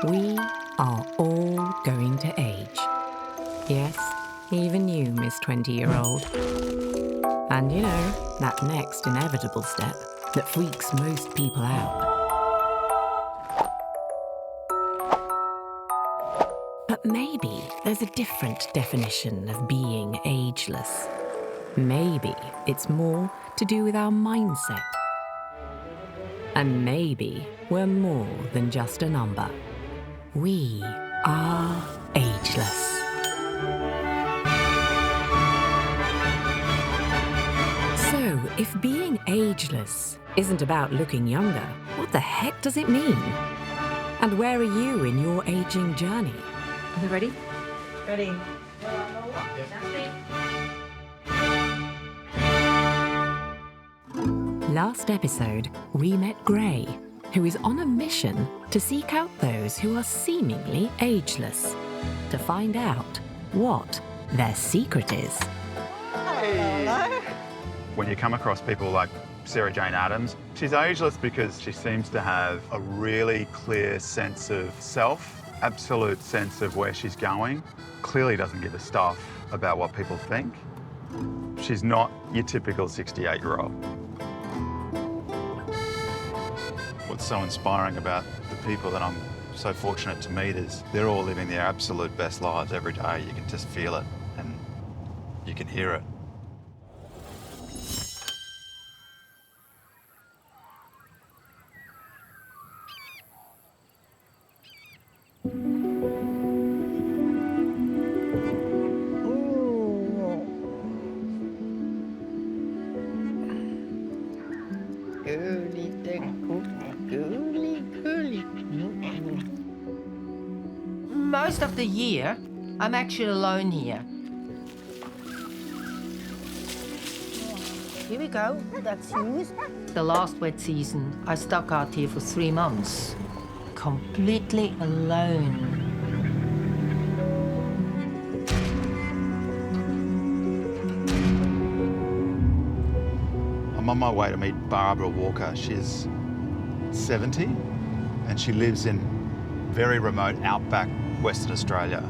We are all going to age. Yes, even you, Miss 20-year-old. And you know, that next inevitable step that freaks most people out. But maybe there's a different definition of being ageless. Maybe it's more to do with our mindset. And maybe we're more than just a number. We are ageless. So, if being ageless isn't about looking younger, what the heck does it mean? And where are you in your aging journey? Are you ready? Ready. Last episode, we met Gray, who is on a mission to seek out those who are seemingly ageless, to find out what their secret is. Hello. When you come across people like Sarah Jane Adams, she's ageless because she seems to have a really clear sense of self, absolute sense of where she's going, clearly doesn't give a stuff about what people think. She's not your typical 68-year-old. What's so inspiring about the people that I'm so fortunate to meet is they're all living their absolute best lives every day. You can just feel it and you can hear it. Most of the year, I'm actually alone here. Here we go, that's yours. The last wet season, I stuck out here for 3 months. Completely alone. I'm on my way to meet Barbara Walker. She's 70 and she lives in very remote outback Western Australia,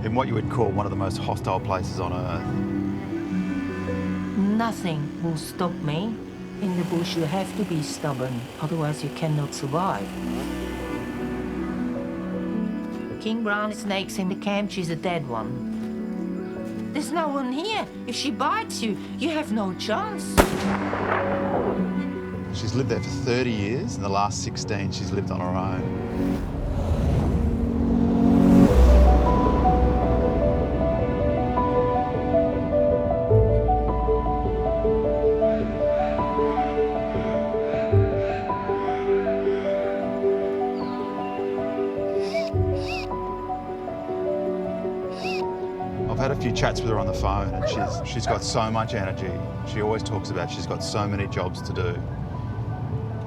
in what you would call one of the most hostile places on earth. Nothing will stop me. In the bush, you have to be stubborn, otherwise you cannot survive. King brown snakes in the camp, she's a dead one. There's no one here. If she bites you, you have no chance. She's lived there for 30 years, and the last 16 she's lived on her own. I've had a few chats with her on the phone, and she's got so much energy. She always talks about she's got so many jobs to do.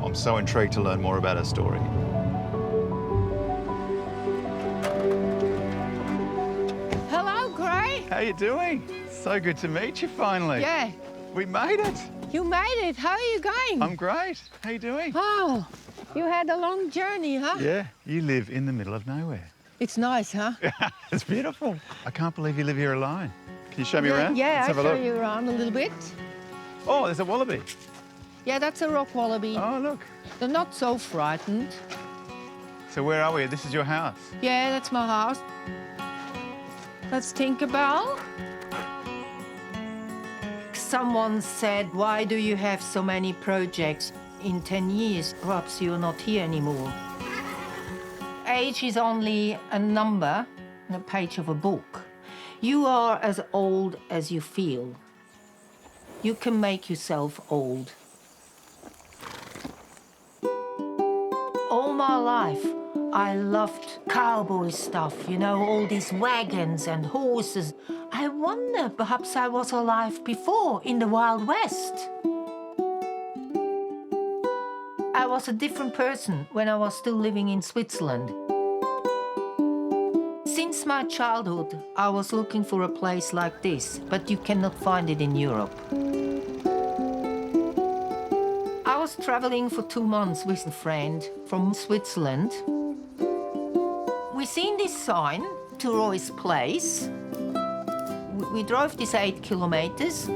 I'm so intrigued to learn more about her story. Hello, Gray. How you doing? So good to meet you finally. Yeah, We made it. you made it. How are you going? I'm great. How you doing? Oh, you had a long journey, huh? Yeah, you live in the middle of nowhere. It's nice, huh? It's beautiful. I can't believe you live here alone. Can you show me around? Yeah, Let's I'll have a show look. you around a little bit. Oh, there's a wallaby. Yeah, that's a rock wallaby. Oh, look. They're not so frightened. So where are we? This is your house. Yeah, that's my house. That's Tinkerbell. Someone said, why do you have so many projects? In 10 years, perhaps you're not here anymore. Age is only a number on a page of a book. You are as old as you feel. You can make yourself old. All my life, I loved cowboy stuff, you know, all these wagons and horses. I wonder, perhaps I was alive before in the Wild West. I was a different person when I was still living in Switzerland. Since my childhood, I was looking for a place like this, but you cannot find it in Europe. I was was traveling for 2 months with a friend from Switzerland. We seen this sign to Roy's place. We drove this 8 kilometers.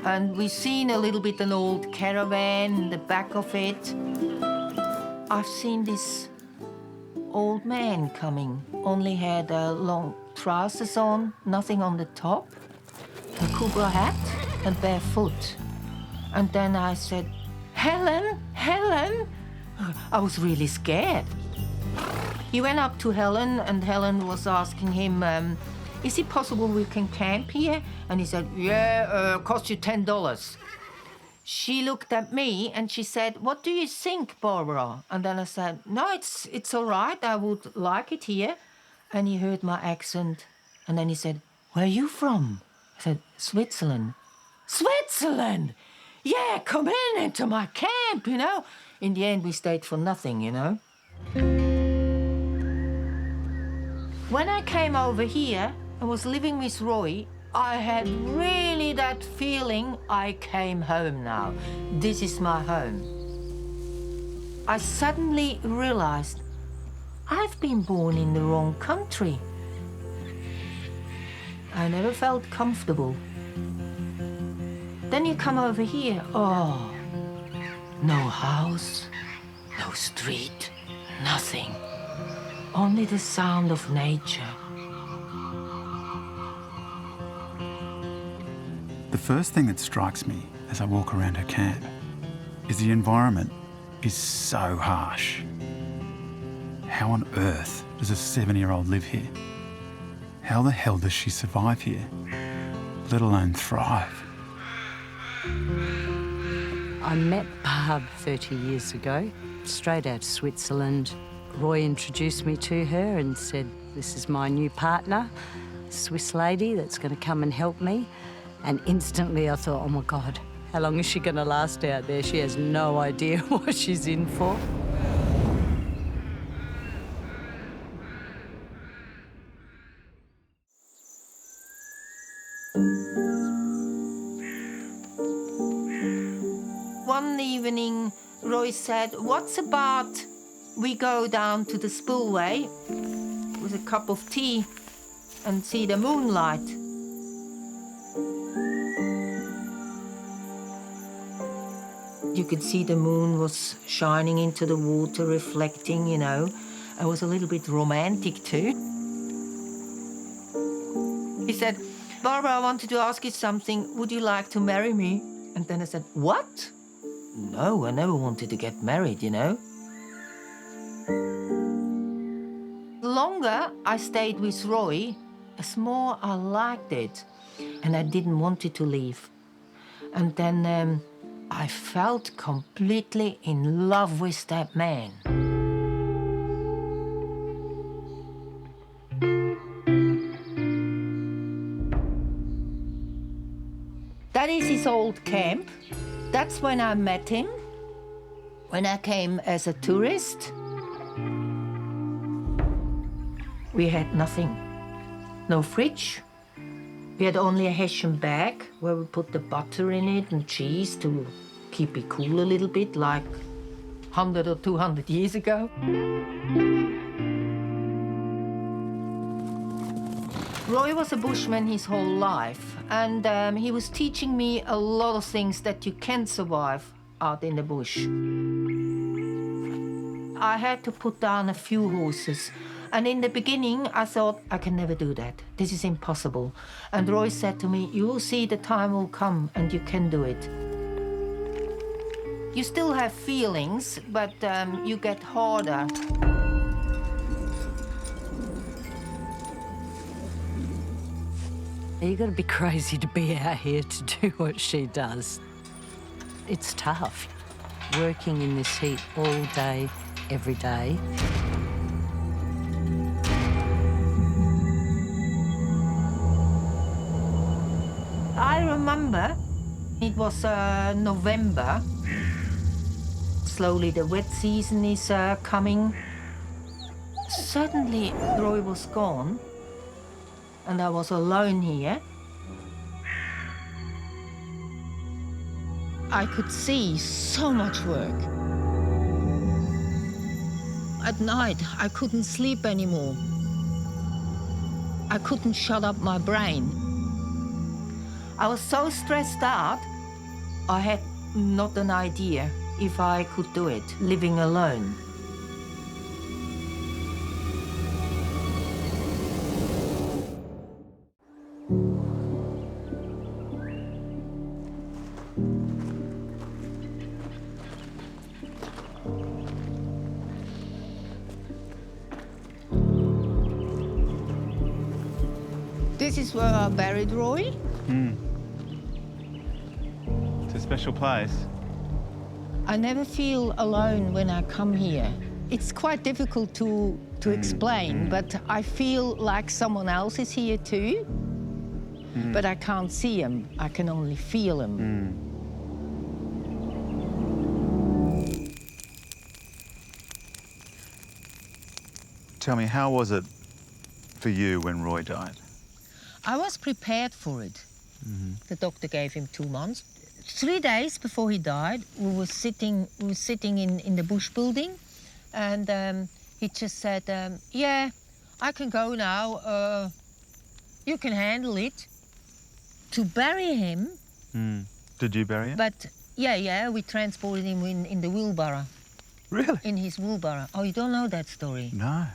And we seen a little bit an old caravan in the back of it. I've seen this old man coming, only had long trousers on, nothing on the top, a cobra hat and barefoot. And then I said, Helen, Helen. I was really scared. He went up to Helen and Helen was asking him, is it possible we can camp here? And he said, yeah, cost you $10. She looked at me and she said, what do you think, Barbara? And then I said, no, it's all right. I would like it here. And he heard my accent. And then he said, where are you from? I said, Switzerland. Switzerland? Yeah, come into my camp, you know. In the end, we stayed for nothing, you know. When I came over here, I was living with Roy, I had really that feeling I came home now. This is my home. I suddenly realized I've been born in the wrong country. I never felt comfortable. Then you come over here, oh, no house, no street, nothing. Only the sound of nature. The first thing that strikes me as I walk around her camp is the environment is so harsh. How on earth does a 7-year-old live here? How the hell does she survive here, let alone thrive? I met Barb 30 years ago, straight out of Switzerland. Roy introduced me to her and said, this is my new partner, Swiss lady that's going to come and help me. And instantly I thought, oh my God, how long is she going to last out there? She has no idea what she's in for. One evening, Roy said, what's about we go down to the spillway with a cup of tea and see the moonlight? You could see the moon was shining into the water, reflecting, you know. It was a little bit romantic too. He said, Barbara, I wanted to ask you something. Would you like to marry me? And then I said, what? No, I never wanted to get married, you know. The longer I stayed with Roy, the more I liked it. And I didn't want it to leave. And then I felt completely in love with that man. That is his old camp. That's when I met him, when I came as a tourist. We had nothing. No fridge. We had only a Hessian bag where we put the butter in it and cheese to keep it cool a little bit, like 100 or 200 years ago. Roy was a bushman his whole life, and he was teaching me a lot of things that you can survive out in the bush. I had to put down a few horses. And in the beginning, I thought, I can never do that. This is impossible. And Roy said to me, you will see the time will come and you can do it. You still have feelings, but you get harder. You've got to be crazy to be out here to do what she does. It's tough, working in this heat all day, every day. I remember it was November. Slowly the wet season is coming. Suddenly Roy was gone and I was alone here. I could see so much work. At night, I couldn't sleep anymore. I couldn't shut up my brain. I was so stressed out, I had not an idea if I could do it, living alone. This is where I buried Roy. It's a special place. I never feel alone when I come here. It's quite difficult to explain, but I feel like someone else is here too. But I can't see him, I can only feel him. Tell me, how was it for you when Roy died? I was prepared for it. The doctor gave him 2 months. 3 days before he died, we were sitting in the bush building, and he just said, yeah, I can go now, you can handle it. To bury him. Did you bury him? But yeah, we transported him in the wheelbarrow. Really? In his wheelbarrow. Oh, you don't know that story? No.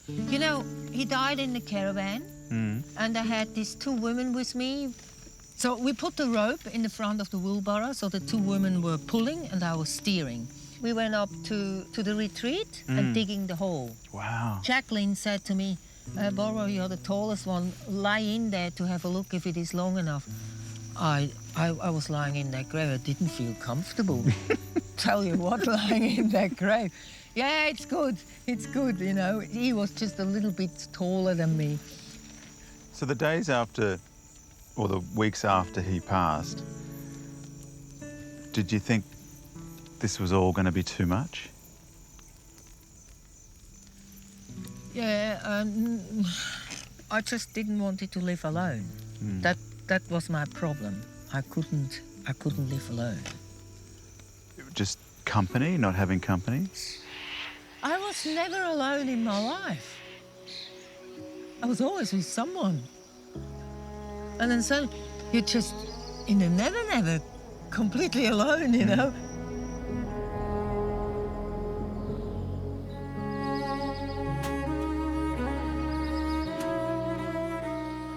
You know, he died in the caravan, and I had these 2 women with me. So we put the rope in the front of the wheelbarrow, so the 2 women were pulling and I was steering. We went up to the retreat and digging the hole. Wow. Jacqueline said to me, Barbara, you're the tallest one, lie in there to have a look if it is long enough. I was lying in that grave, I didn't feel comfortable. Tell you what, lying in that grave. Yeah, it's good, you know. He was just a little bit taller than me. So the days after, or the weeks after he passed, did you think this was all going to be too much? Yeah, I just didn't want it to live alone. That was my problem. I couldn't live alone. Just company, not having company? I was never alone in my life. I was always with someone. And then so you're just in the never completely alone, you know.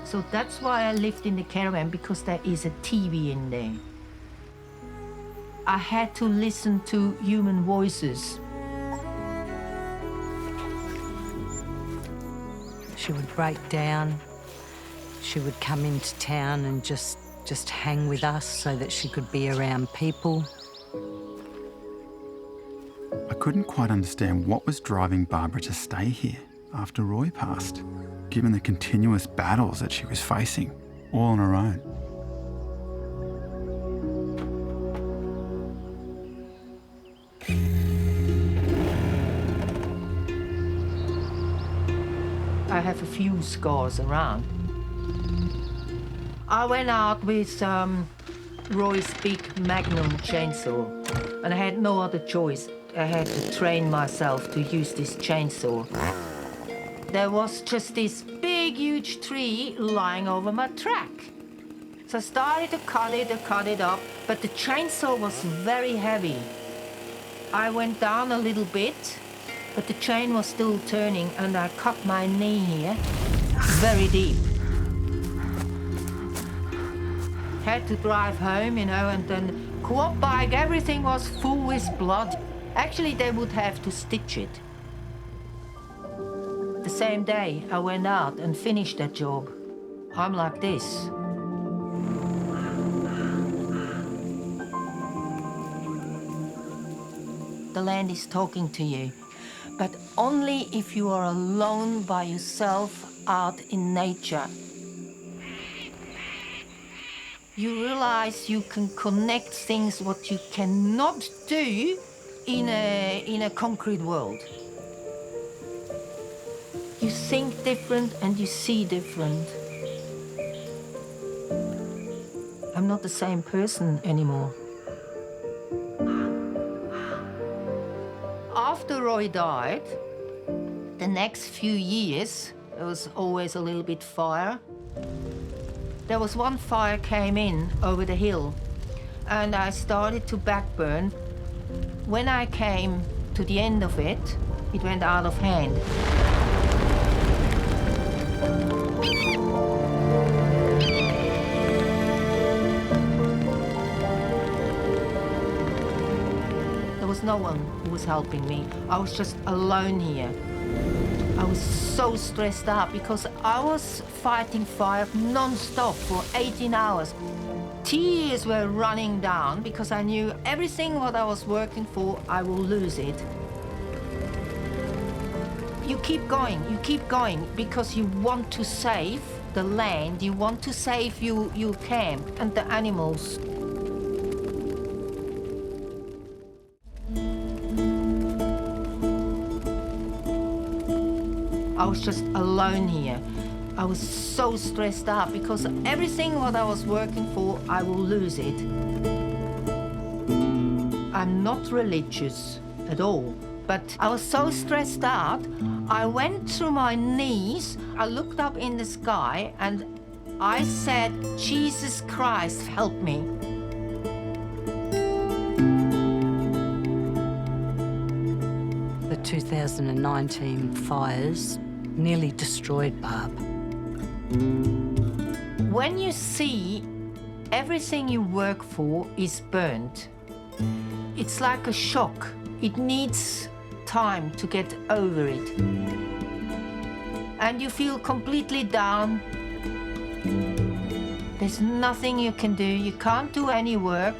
So that's why I lived in the caravan, because there is a TV in there. I had to listen to human voices. She would break down. She would come into town and just hang with us so that she could be around people. I couldn't quite understand what was driving Barbara to stay here after Roy passed, given the continuous battles that she was facing, all on her own. I have a few scars around. I went out with Roy's big Magnum chainsaw, and I had no other choice. I had to train myself to use this chainsaw. There was just this big, huge tree lying over my track. So I started to cut it up, but the chainsaw was very heavy. I went down a little bit, but the chain was still turning, and I cut my knee here, very deep. Had to drive home, you know, and then quad bike, everything was full with blood. Actually, they would have to stitch it. The same day, I went out and finished that job. I'm like this. The land is talking to you, but only if you are alone by yourself out in nature. You realize you can connect things what you cannot do in a concrete world. You think different and you see different. I'm not the same person anymore. After Roy died, the next few years, there was always a little bit fire. There was one fire came in over the hill, and I started to backburn. When I came to the end of it, it went out of hand. There was no one who was helping me. I was just alone here. I was so stressed out because I was fighting fire non-stop for 18 hours. Tears were running down because I knew everything what I was working for, I will lose it. You keep going because you want to save the land, you want to save your camp and the animals. I was just alone here. I was so stressed out because everything what I was working for, I will lose it. I'm not religious at all, but I was so stressed out, I went to my knees, I looked up in the sky and I said, Jesus Christ, help me. The 2019 fires nearly destroyed Barb. When you see everything you work for is burnt, it's like a shock. It needs time to get over it. And you feel completely down. There's nothing you can do. You can't do any work.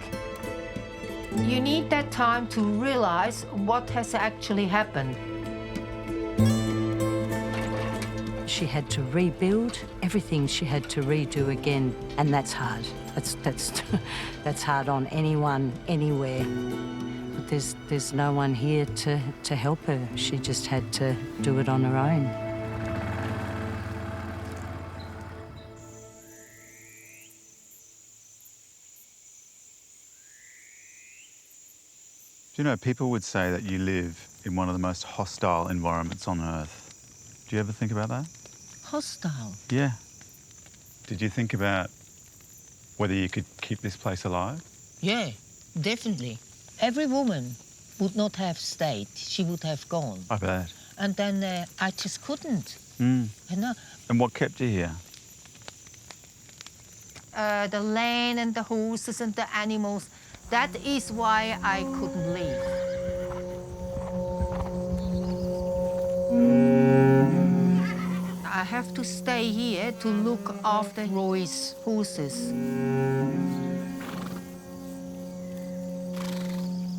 You need that time to realize what has actually happened. She had to rebuild everything. She had to redo again, and that's hard. That's hard on anyone, anywhere. But there's no one here to help her. She just had to do it on her own. Do you know, people would say that you live in one of the most hostile environments on Earth. Do you ever think about that? Hostile? Yeah. Did you think about whether you could keep this place alive? Yeah, definitely. Every woman would not have stayed. She would have gone. I bet. And then I just couldn't. Mm. You know? And what kept you here? The land and the horses and the animals. That is why I couldn't leave. I have to stay here to look after Roy's horses.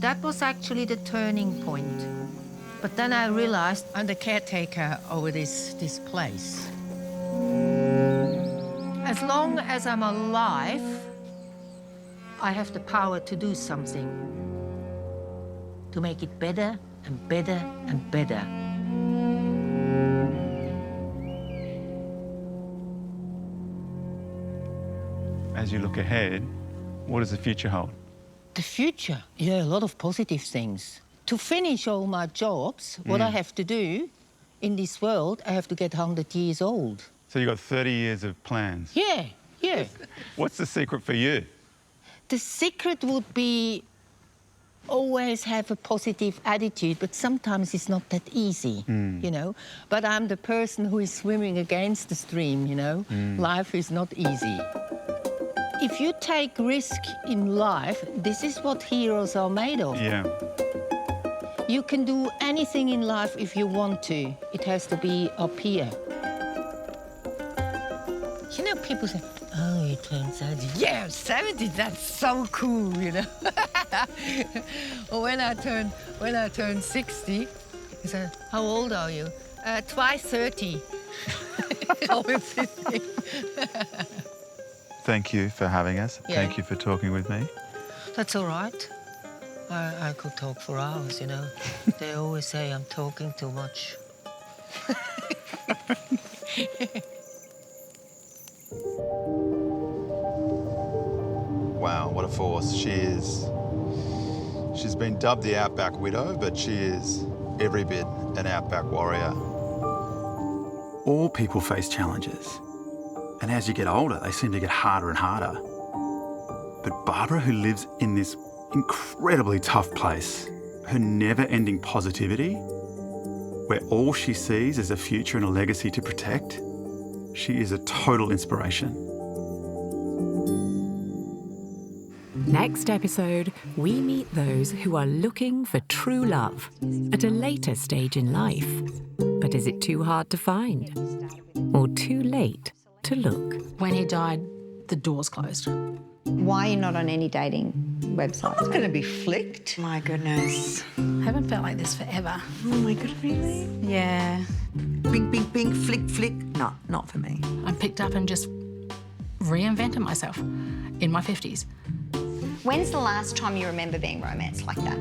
That was actually the turning point. But then I realized I'm the caretaker over this place. As long as I'm alive, I have the power to do something, to make it better and better and better. As you look ahead, what does the future hold? The future? Yeah, a lot of positive things. To finish all my jobs, what I have to do in this world, I have to get 100 years old. So you've got 30 years of plans. Yeah, yeah. What's the secret for you? The secret would be always have a positive attitude, but sometimes it's not that easy, you know. But I'm the person who is swimming against the stream, you know. Life is not easy. If you take risk in life, this is what heroes are made of. Yeah. You can do anything in life if you want to. It has to be up here. You know, people say, oh, you turned 70. Yeah, 70, that's so cool, you know. Or when I turned 60, he said, how old are you? Twice 30. Always 50. Thank you for having us. Yeah. Thank you for talking with me. That's all right. I could talk for hours, you know. They always say I'm talking too much. Wow, what a force. She's been dubbed the outback widow, but she is every bit an outback warrior. All people face challenges, and as you get older, they seem to get harder and harder. But Barbara, who lives in this incredibly tough place, her never-ending positivity, where all she sees is a future and a legacy to protect, she is a total inspiration. Next episode, we meet those who are looking for true love at a later stage in life. But is it too hard to find? Or too late to look? When he died, the doors closed. Why are you not on any dating websites? I'm not going to be flicked. My goodness. I haven't felt like this forever. Oh my God, really? Yeah. Bing, bing, bing, flick, flick. No, not for me. I picked up and just reinvented myself in my 50s. When's the last time you remember being romanced like that?